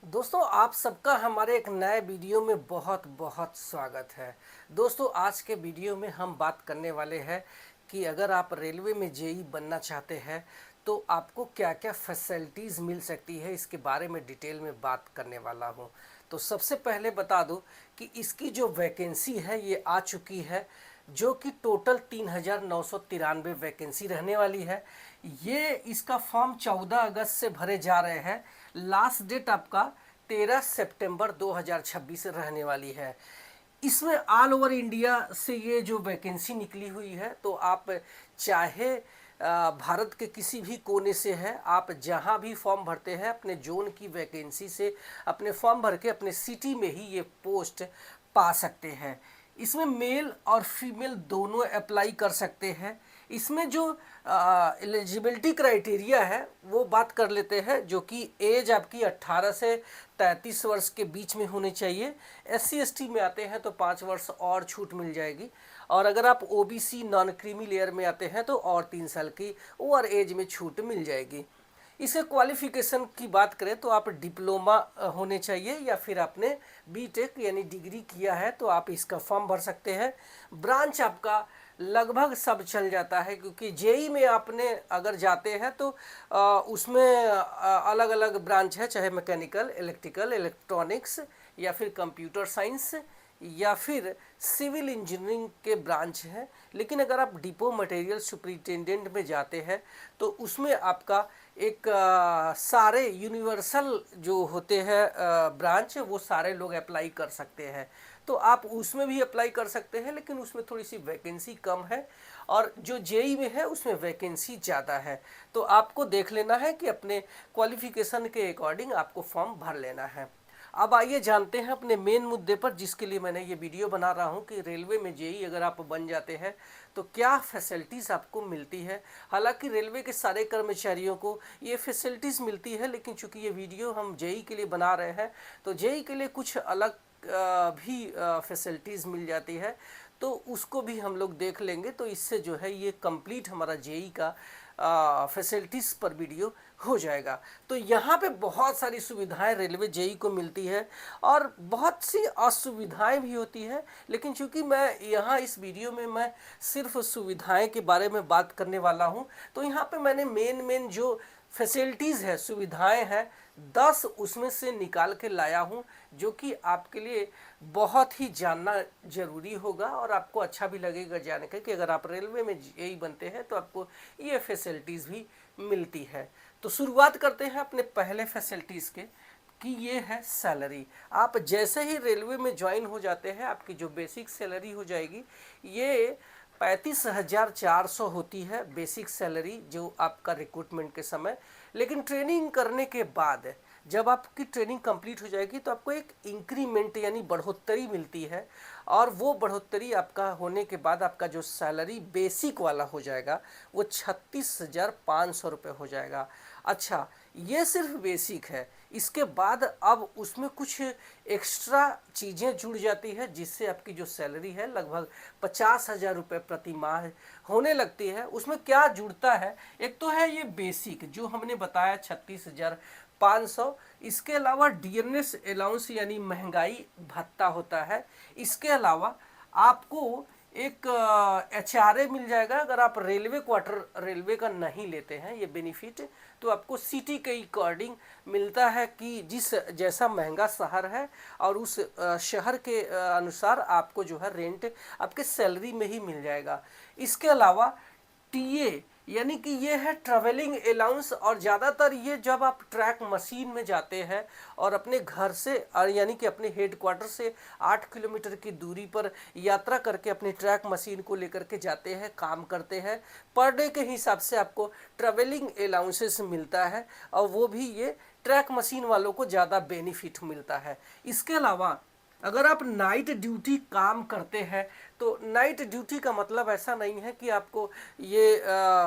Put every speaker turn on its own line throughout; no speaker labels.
दोस्तों, आप सबका हमारे एक नए वीडियो में बहुत बहुत स्वागत है। दोस्तों, आज के वीडियो में हम बात करने वाले हैं कि अगर आप रेलवे में जेई बनना चाहते हैं तो आपको क्या क्या फैसिलिटीज़ मिल सकती है, इसके बारे में डिटेल में बात करने वाला हूं। तो सबसे पहले बता दूं कि इसकी जो वैकेंसी है ये आ चुकी है, जो कि टोटल 3,993 वैकेंसी रहने वाली है। ये इसका फॉर्म 14 अगस्त से भरे जा रहे हैं। लास्ट डेट आपका 13 सितंबर 2026 रहने वाली है। इसमें ऑल ओवर इंडिया से ये जो वैकेंसी निकली हुई है, तो आप चाहे भारत के किसी भी कोने से है, आप जहां भी फॉर्म भरते हैं अपने जोन की वैकेंसी से अपने फॉर्म भर के अपने सिटी में ही ये पोस्ट पा सकते हैं। इसमें मेल और फीमेल दोनों अप्लाई कर सकते हैं। इसमें जो एलिजिबिलिटी क्राइटेरिया है वो बात कर लेते हैं, जो कि एज आपकी 18 से 33 वर्ष के बीच में होनी चाहिए। SC ST में आते हैं तो 5 वर्ष और छूट मिल जाएगी, और अगर आप OBC नॉन क्रीमी लेयर में आते हैं तो और 3 साल की ओवर एज में छूट मिल जाएगी। इसके क्वालिफिकेशन की बात करें तो आप डिप्लोमा होने चाहिए, या फिर आपने बीटेक यानी डिग्री किया है तो आप इसका फॉर्म भर सकते हैं। ब्रांच आपका लगभग सब चल जाता है, क्योंकि जेई में आपने अगर जाते हैं तो उसमें अलग अलग ब्रांच है, चाहे मैकेनिकल, इलेक्ट्रिकल, इलेक्ट्रॉनिक्स, या फिर कंप्यूटर साइंस, या फिर सिविल इंजीनियरिंग के ब्रांच हैं। लेकिन अगर आप डिपो मटेरियल सुपरिटेंडेंट में जाते हैं तो उसमें आपका एक सारे यूनिवर्सल जो होते हैं ब्रांच, वो सारे लोग अप्लाई कर सकते हैं। तो आप उसमें भी अप्लाई कर सकते हैं, लेकिन उसमें थोड़ी सी वैकेंसी कम है, और जो जेई में है उसमें वैकेंसी ज़्यादा है। तो आपको देख लेना है कि अपने क्वालिफिकेशन के अकॉर्डिंग आपको फॉर्म भर लेना है। अब आइए जानते हैं अपने मेन मुद्दे पर, जिसके लिए मैंने ये वीडियो बना रहा हूँ कि रेलवे में जेई अगर आप बन जाते हैं तो क्या फैसिलिटीज़ आपको मिलती है। हालांकि रेलवे के सारे कर्मचारियों को ये फैसिलिटीज़ मिलती है, लेकिन चूंकि ये वीडियो हम जेई के लिए बना रहे हैं तो जेई के लिए कुछ अलग भी फैसिलिटीज़ मिल जाती है, तो उसको भी हम लोग देख लेंगे। तो इससे जो है ये कंप्लीट हमारा जेई का फैसिलिटीज़ पर वीडियो हो जाएगा। तो यहाँ पे बहुत सारी सुविधाएं रेलवे जेई को मिलती है, और बहुत सी असुविधाएं भी होती है, लेकिन चूंकि मैं यहाँ इस वीडियो में मैं सिर्फ सुविधाएं के बारे में बात करने वाला हूँ, तो यहाँ पे मैंने मेन जो फैसिलिटीज़ है, सुविधाएं हैं, 10 उसमें से निकाल के लाया हूँ, जो कि आपके लिए बहुत ही जानना जरूरी होगा, और आपको अच्छा भी लगेगा जान के कि अगर आप रेलवे में जेई बनते हैं तो आपको ये फैसिलिटीज़ भी मिलती है। तो शुरुआत करते हैं अपने पहले फैसिलिटीज़ के, कि ये है सैलरी। आप जैसे ही रेलवे में ज्वाइन हो जाते हैं, आपकी जो बेसिक सैलरी हो जाएगी ये 35,400 होती है बेसिक सैलरी, जो आपका रिक्रूटमेंट के समय। लेकिन ट्रेनिंग करने के बाद जब आपकी ट्रेनिंग कंप्लीट हो जाएगी तो आपको एक इंक्रीमेंट यानी बढ़ोतरी मिलती है, और वो बढ़ोतरी आपका होने के बाद आपका जो सैलरी बेसिक वाला हो जाएगा वो 36,500 रुपये हो जाएगा। अच्छा, ये सिर्फ बेसिक है। इसके बाद अब उसमें कुछ एक्स्ट्रा चीज़ें जुड़ जाती है, जिससे आपकी जो सैलरी है लगभग 50,000 रुपये प्रति माह होने लगती है। उसमें क्या जुड़ता है, एक तो है ये बेसिक जो हमने बताया 36,500। इसके अलावा डीएनएस अलाउंस यानी महंगाई भत्ता होता है। इसके अलावा आपको एक HRA मिल जाएगा अगर आप रेलवे क्वार्टर रेलवे का नहीं लेते हैं ये बेनिफिट, तो आपको सिटी के अकॉर्डिंग मिलता है कि जिस जैसा महंगा शहर है और उस शहर के अनुसार आपको जो है रेंट आपके सैलरी में ही मिल जाएगा। इसके अलावा टीए यानी कि ये है ट्रैवलिंग अलाउंस, और ज़्यादातर ये जब आप ट्रैक मशीन में जाते हैं और अपने घर से यानी कि अपने हेडक्वार्टर से 8 किलोमीटर की दूरी पर यात्रा करके अपने ट्रैक मशीन को लेकर के जाते हैं, काम करते हैं, पर डे के हिसाब से आपको ट्रैवलिंग अलाउंसेस मिलता है, और वो भी ये ट्रैक मशीन वालों को ज़्यादा बेनिफिट मिलता है। इसके अलावा अगर आप नाइट ड्यूटी काम करते हैं तो नाइट ड्यूटी का मतलब ऐसा नहीं है कि आपको ये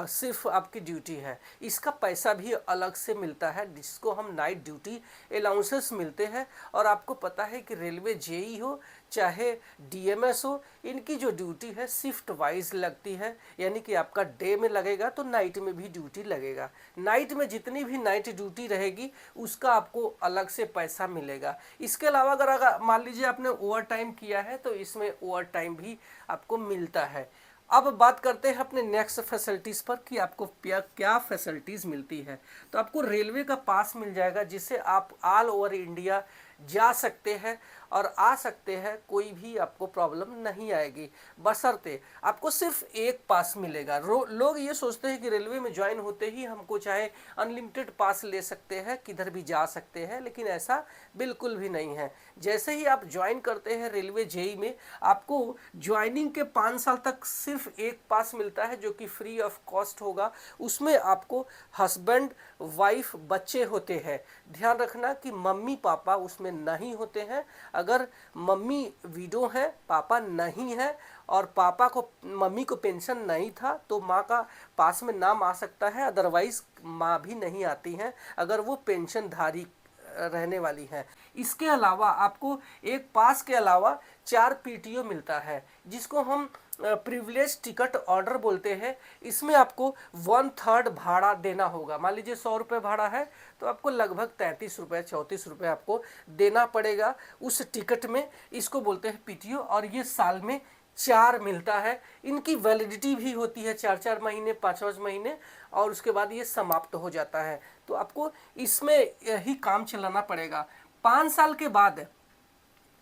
सिर्फ आपकी ड्यूटी है, इसका पैसा भी अलग से मिलता है जिसको हम नाइट ड्यूटी अलाउंसेस मिलते हैं। और आपको पता है कि रेलवे जेई हो चाहे डीएमएस हो, इनकी जो ड्यूटी है शिफ्ट वाइज लगती है, यानी कि आपका डे में लगेगा तो नाइट में भी ड्यूटी लगेगा। नाइट में जितनी भी नाइट ड्यूटी रहेगी उसका आपको अलग से पैसा मिलेगा। इसके अलावा अगर मान लीजिए आपने ओवर टाइम किया है तो इसमें ओवर टाइम भी आपको मिलता है। अब बात करते हैं अपने नेक्स्ट फैसिलिटीज़ पर कि आपको क्या क्या फैसिलिटीज़ मिलती है। तो आपको रेलवे का पास मिल जाएगा जिससे आप ऑल ओवर इंडिया जा सकते हैं और आ सकते हैं, कोई भी आपको प्रॉब्लम नहीं आएगी। बशर्ते आपको सिर्फ एक पास मिलेगा। लोग ये सोचते हैं कि रेलवे में ज्वाइन होते ही हमको चाहे अनलिमिटेड पास ले सकते हैं, किधर भी जा सकते हैं, लेकिन ऐसा बिल्कुल भी नहीं है। जैसे ही आप ज्वाइन करते हैं रेलवे जेई में, आपको ज्वाइनिंग के 5 साल तक सिर्फ एक पास मिलता है जो कि फ्री ऑफ कॉस्ट होगा। उसमें आपको हस्बैंड वाइफ बच्चे होते हैं। ध्यान रखना कि मम्मी पापा उसमें नहीं होते हैं। अगर मम्मी विडो है, पापा नहीं है और पापा को मम्मी को पेंशन नहीं था तो माँ का पास में नाम आ सकता है, अदरवाइज माँ भी नहीं आती हैं अगर वो पेंशनधारी रहने वाली है। इसके अलावा आपको एक पास के अलावा 4 पीटीओ मिलता है जिसको हम प्रिविलेज टिकट ऑर्डर बोलते हैं। इसमें आपको 1/3 भाड़ा देना होगा। मान लीजिए 100 रुपये भाड़ा है तो आपको लगभग 33 रुपये 34 रुपये आपको देना पड़ेगा उस टिकट में। इसको बोलते हैं पीटीओ और ये साल में 4 मिलता है। इनकी वैलिडिटी भी होती है 4-4 महीने 5-5 महीने और उसके बाद ये समाप्त हो जाता है। तो आपको इसमें ही काम चलाना पड़ेगा। 5 साल के बाद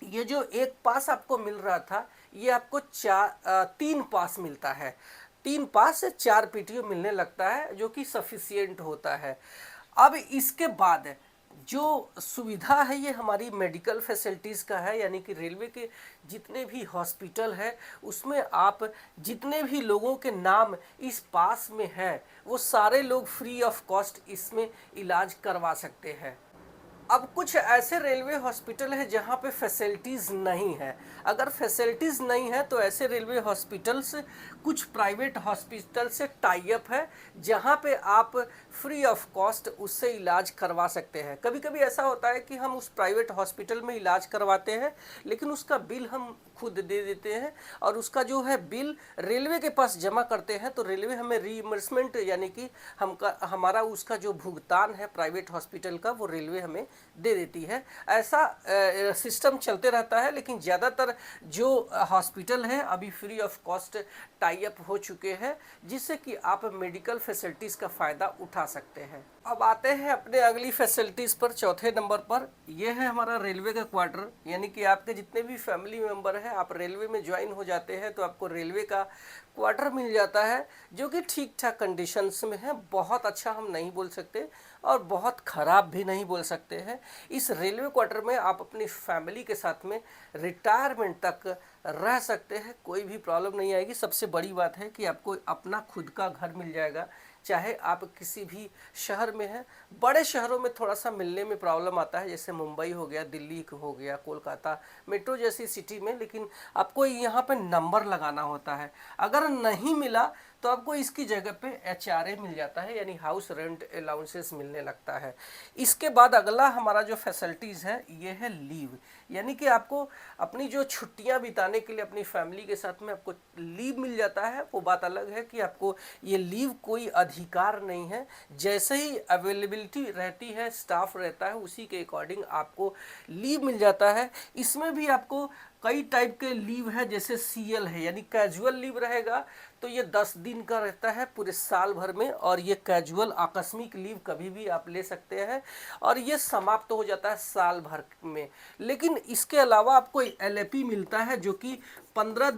ये जो एक पास आपको मिल रहा था ये आपको 3 पास मिलता है। 3 पास से 4 पीटीओ मिलने लगता है जो कि सफिशियंट होता है। अब इसके बाद जो सुविधा है ये हमारी मेडिकल फैसिलिटीज़ का है, यानी कि रेलवे के जितने भी हॉस्पिटल है उसमें आप जितने भी लोगों के नाम इस पास में है वो सारे लोग फ्री ऑफ कॉस्ट इसमें इलाज करवा सकते हैं। अब कुछ ऐसे रेलवे हॉस्पिटल है जहाँ पे फैसिलिटीज़ नहीं है। अगर फैसिलिटीज़ नहीं है तो ऐसे रेलवे हॉस्पिटल्स कुछ प्राइवेट हॉस्पिटल से टाई अप है जहाँ पे आप फ्री ऑफ कॉस्ट उससे इलाज करवा सकते हैं। कभी कभी ऐसा होता है कि हम उस प्राइवेट हॉस्पिटल में इलाज करवाते हैं लेकिन उसका बिल हम खुद दे देते हैं और उसका जो है बिल रेलवे के पास जमा करते हैं तो रेलवे हमें रीइंबर्समेंट यानी कि हमारा उसका जो भुगतान है प्राइवेट हॉस्पिटल का वो रेलवे हमें दे देती है। ऐसा सिस्टम चलते रहता है लेकिन ज़्यादातर जो हॉस्पिटल है अभी free of cost tie up हो चुके हैं जिससे कि आप मेडिकल फैसिलिटीज़ का फ़ायदा उठा सकते हैं। अब आते हैं अपने अगली फैसिलिटीज़ पर। चौथे नंबर पर यह है हमारा रेलवे का क्वार्टर, यानी कि आपके जितने भी फैमिली मेम्बर हैं आप रेलवे में ज्वाइन हो जाते हैं तो आपको रेलवे का क्वार्टर मिल जाता है जो कि ठीक ठाक कंडीशंस में है। बहुत अच्छा हम नहीं बोल सकते और बहुत ख़राब भी नहीं बोल सकते हैं। इस रेलवे क्वार्टर में आप अपनी फैमिली के साथ में रिटायरमेंट तक रह सकते हैं, कोई भी प्रॉब्लम नहीं आएगी। सबसे बड़ी बात है कि आपको अपना खुद का घर मिल जाएगा, चाहे आप किसी भी शहर में हैं। बड़े शहरों में थोड़ा सा मिलने में प्रॉब्लम आता है, जैसे मुंबई हो गया, दिल्ली हो गया, कोलकाता मेट्रो जैसी सिटी में, लेकिन आपको यहाँ पे नंबर लगाना होता है। अगर नहीं मिला तो आपको इसकी जगह पे एचआरए मिल जाता है, यानी हाउस रेंट अलाउंसेस मिलने लगता है। इसके बाद अगला हमारा जो फैसिलिटीज़ है ये है लीव, यानी कि आपको अपनी जो छुट्टियां बिताने के लिए अपनी फैमिली के साथ में आपको लीव मिल जाता है। वो बात अलग है कि आपको ये लीव कोई अधिकार नहीं है, जैसे ही अवेलेबिलिटी रहती है, स्टाफ रहता है, उसी के अकॉर्डिंग आपको लीव मिल जाता है। इसमें भी आपको कई टाइप के लीव है, जैसे सीएल है यानी कैजुअल लीव रहेगा तो ये 10 दिन का रहता है पूरे साल भर में, और ये कैजुअल आकस्मिक लीव कभी भी आप ले सकते हैं और ये समाप्त हो जाता है साल भर में। लेकिन इसके अलावा आपको एलएपी मिलता है जो कि 15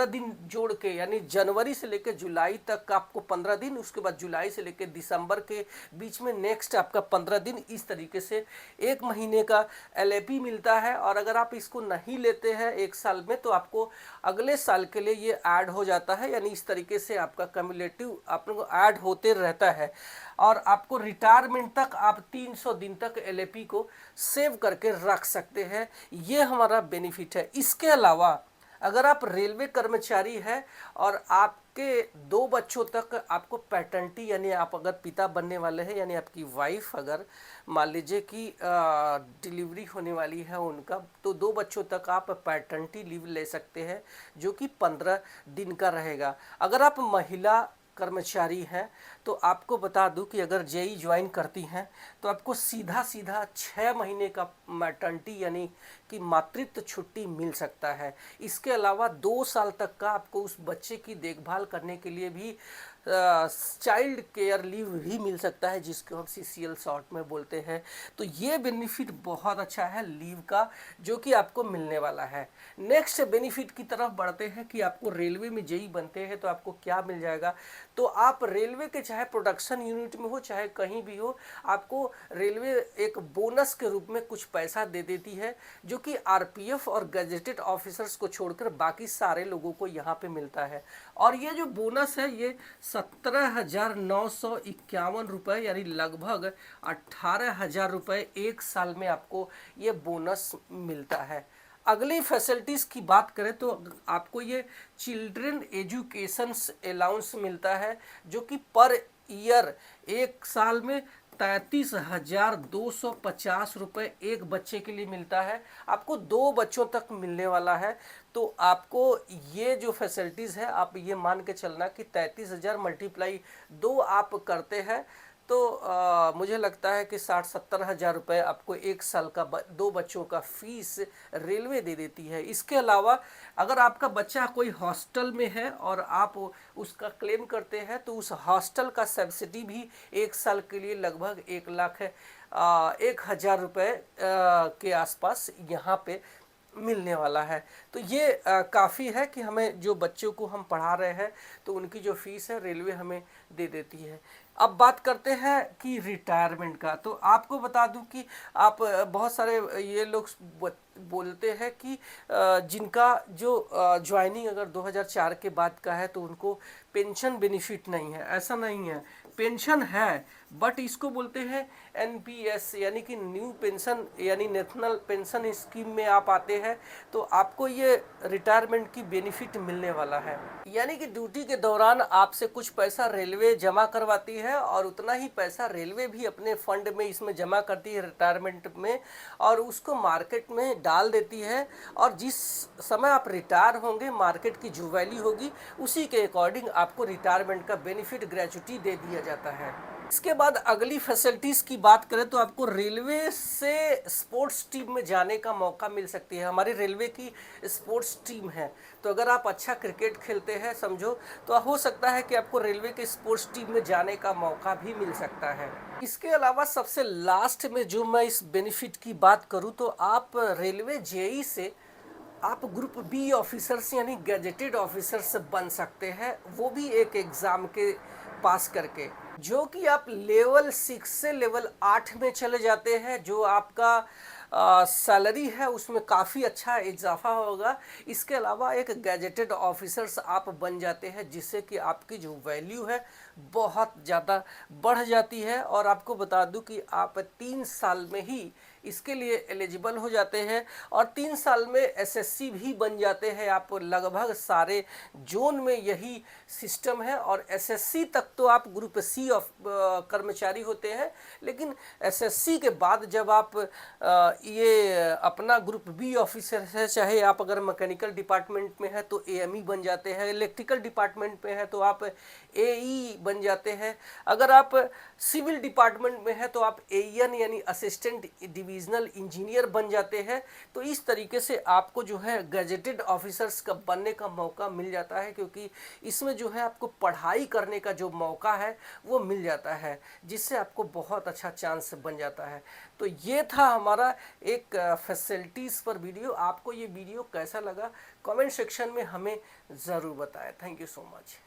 दिन जोड़ के, यानी जनवरी से लेकर जुलाई तक आपको 15 दिन, उसके बाद जुलाई से लेकर दिसंबर के बीच में नेक्स्ट आपका 15 दिन, इस तरीके से 1 महीने का एलएपी मिलता है। और अगर आप इसको नहीं लेते हैं 1 साल में तो आपको अगले साल के लिए ये ऐड हो जाता है, यानी इस तरीके से आपका कम्युलेटिव आपको ऐड होते रहता है। और आपको रिटायरमेंट तक आप 300 दिन तक एलएपी को सेव करके रख सकते हैं, ये हमारा बेनिफिट है। इसके अलावा अगर आप रेलवे कर्मचारी हैं और आपके 2 बच्चों तक आपको पैटर्निटी यानी आप अगर पिता बनने वाले हैं, यानी आपकी वाइफ अगर मान लीजिए कि डिलीवरी होने वाली है उनका, तो 2 बच्चों तक आप पैटर्निटी लीव ले सकते हैं जो कि 15 दिन का रहेगा। अगर आप महिला कर्मचारी हैं तो आपको बता दूं कि अगर जेई ज्वाइन करती हैं तो आपको सीधा सीधा 6 महीने का मैटर्निटी यानी कि मातृत्व छुट्टी मिल सकता है। इसके अलावा 2 साल तक का आपको उस बच्चे की देखभाल करने के लिए भी चाइल्ड केयर लीव भी मिल सकता है, जिसको हम सीसीएल शॉर्ट में बोलते हैं। तो ये बेनिफिट बहुत अच्छा है लीव का, जो कि आपको मिलने वाला है। नेक्स्ट बेनिफिट की तरफ बढ़ते हैं कि आपको रेलवे में जेई बनते हैं तो आपको क्या मिल जाएगा। तो आप रेलवे के चाहे प्रोडक्शन यूनिट में हो चाहे कहीं भी हो, आपको रेलवे एक बोनस के रूप में कुछ पैसा दे देती है, जो कि आरपीएफ और गजेटेड ऑफिसर्स को छोड़कर बाकी सारे लोगों को यहाँ पे मिलता है। और ये जो बोनस है ये 17,951 रुपये यानी लगभग 18,000 रुपये एक साल में आपको ये बोनस मिलता है। अगली फैसिलिटीज़ की बात करें तो आपको ये चिल्ड्रन एजुकेशन अलाउंस मिलता है, जो कि पर ईयर एक साल में 33,250 रुपये एक बच्चे के लिए मिलता है। आपको 2 बच्चों तक मिलने वाला है। तो आपको ये जो फैसिलिटीज़ है, आप ये मान के चलना कि 33,000 मल्टीप्लाई 2 आप करते हैं तो मुझे लगता है कि 60-70 हज़ार रुपये आपको एक साल का 2 बच्चों का फीस रेलवे दे देती है। इसके अलावा अगर आपका बच्चा कोई हॉस्टल में है और आप उसका क्लेम करते हैं तो उस हॉस्टल का सब्सिडी भी एक साल के लिए लगभग 1,01,000 रुपये के आसपास यहाँ पे मिलने वाला है। तो ये काफ़ी है कि हमें जो बच्चों को हम पढ़ा रहे हैं तो उनकी जो फीस है रेलवे हमें दे देती है। अब बात करते हैं कि रिटायरमेंट का। तो आपको बता दूं कि आप बहुत सारे ये लोग बोलते हैं कि जिनका जो ज्वाइनिंग अगर 2004 के बाद का है तो उनको पेंशन बेनिफिट नहीं है। ऐसा नहीं है, पेंशन है, बट इसको बोलते हैं एनपीएस यानी कि न्यू पेंशन यानी नेशनल पेंशन स्कीम में आप आते हैं तो आपको ये रिटायरमेंट की बेनिफिट मिलने वाला है। यानी कि ड्यूटी के दौरान आपसे कुछ पैसा रेलवे जमा करवाती है और उतना ही पैसा रेलवे भी अपने फंड में इसमें जमा करती है रिटायरमेंट में, और उसको मार्केट में डाल देती है। और जिस समय आप रिटायर होंगे मार्केट की जो वैल्यू होगी उसी के अकॉर्डिंग आपको रिटायरमेंट का बेनिफिट ग्रेच्युटी दे दिया जाता है। इसके बाद अगली फैसिलिटीज़ की बात करें तो आपको रेलवे से स्पोर्ट्स टीम में जाने का मौका मिल सकती है। हमारी रेलवे की स्पोर्ट्स टीम है, तो अगर आप अच्छा क्रिकेट खेलते हैं समझो तो हो सकता है कि आपको रेलवे के स्पोर्ट्स टीम में जाने का मौका भी मिल सकता है। इसके अलावा सबसे लास्ट में जो मैं इस बेनिफिट की बात करूं तो आप रेलवे जेई से आप ग्रुप बी ऑफिसर्स यानी गैजेटेड ऑफिसर्स बन सकते हैं, वो भी एक एग्ज़ाम के पास करके, जो कि आप लेवल 6 से लेवल 8 में चले जाते हैं। जो आपका सैलरी है उसमें काफ़ी अच्छा इजाफा होगा। इसके अलावा एक गैजेटेड ऑफिसर्स आप बन जाते हैं, जिससे कि आपकी जो वैल्यू है बहुत ज़्यादा बढ़ जाती है। और आपको बता दूं कि आप 3 साल में ही इसके लिए एलिजिबल हो जाते हैं और 3 साल में एसएससी भी बन जाते हैं। आप लगभग सारे जोन में यही सिस्टम है। और एसएससी तक तो आप ग्रुप सी कर्मचारी होते हैं, लेकिन एसएससी के बाद जब आप ये अपना ग्रुप बी ऑफिसर है, चाहे आप अगर मैकेनिकल डिपार्टमेंट में है तो एएमई बन जाते हैं, इलेक्ट्रिकल डिपार्टमेंट में है तो आप एई बन जाते हैं, अगर आप सिविल डिपार्टमेंट में है तो आप एईएन यानी असिस्टेंट डिविजनल इंजीनियर बन जाते हैं। तो इस तरीके से आपको जो है गैजेटेड ऑफिसर्स का बनने का मौका मिल जाता है, क्योंकि इसमें जो है आपको पढ़ाई करने का जो मौका है वो मिल जाता है, जिससे आपको बहुत अच्छा चांस बन जाता है। तो ये था हमारा एक फैसिलिटीज़ पर वीडियो। आपको ये वीडियो कैसा लगा कमेंट सेक्शन में हमें ज़रूर बताएं। Thank you so much.